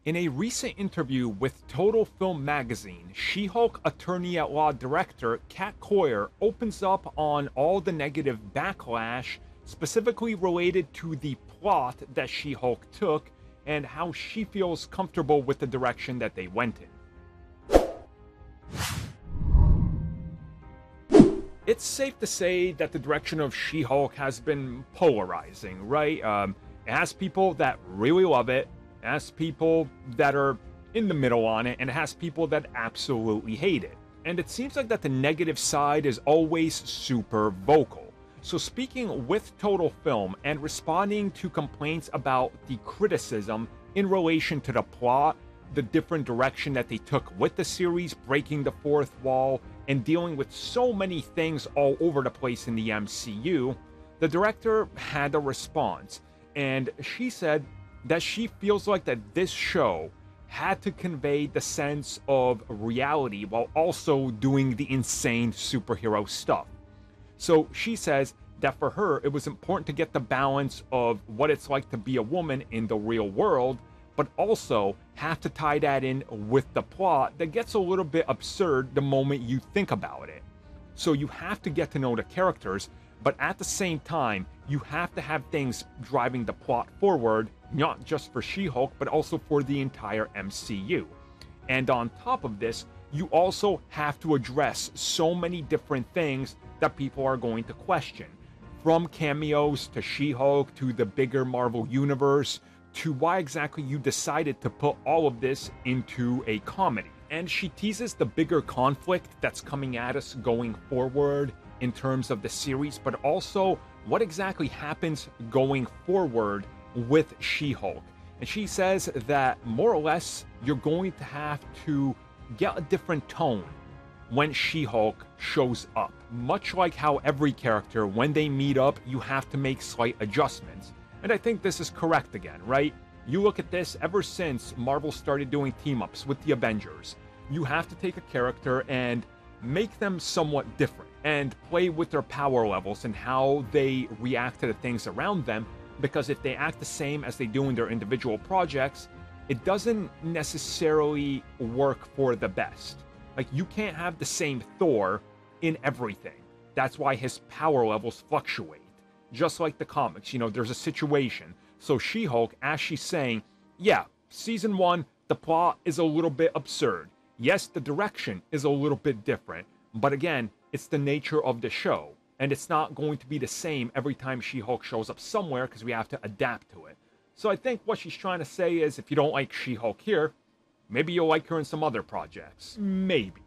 In a recent interview with Total Film magazine, She-Hulk attorney-at-law director Kat Coyer opens up on all the negative backlash specifically related to the plot that She-Hulk took and how she feels comfortable with the direction that they went in. It's safe to say that the direction of She-Hulk has been polarizing, right? It has people that really love it, it has people that are in the middle on it, and it has people that absolutely hate it. And it seems like that the negative side is always super vocal. So speaking with Total Film and responding to complaints about the criticism in relation to the plot, the different direction that they took with the series, breaking the fourth wall, and dealing with so many things all over the place in the MCU, the director had a response, and she said that she feels like that this show had to convey the sense of reality while also doing the insane superhero stuff. So she says that for her, it was important to get the balance of what it's like to be a woman in the real world, but also have to tie that in with the plot that gets a little bit absurd the moment you think about it. So you have to get to know the characters, but at the same time, you have to have things driving the plot forward, not just for She-Hulk, but also for the entire MCU. And on top of this, you also have to address so many different things that people are going to question. From cameos to She-Hulk to the bigger Marvel universe, to why exactly you decided to put all of this into a comedy. And she teases the bigger conflict that's coming at us going forward in terms of the series, but also what exactly happens going forward with She-Hulk. And she says that more or less you're going to have to get a different tone when She-Hulk shows up. Much like how every character, when they meet up, you have to make slight adjustments. And I think this is correct again, right? You look at this, ever since Marvel started doing team-ups with the Avengers, you have to take a character and make them somewhat different and play with their power levels and how they react to the things around them, because if they act the same as they do in their individual projects, it doesn't necessarily work for the best. Like, you can't have the same Thor in everything. That's why his power levels fluctuate. Just like the comics, there's a situation. So She-Hulk, as she's saying, yeah, season 1, the plot is a little bit absurd. Yes, the direction is a little bit different, but again, it's the nature of the show, and it's not going to be the same every time She-Hulk shows up somewhere because we have to adapt to it. So I think what she's trying to say is, if you don't like She-Hulk here, maybe you'll like her in some other projects. Maybe.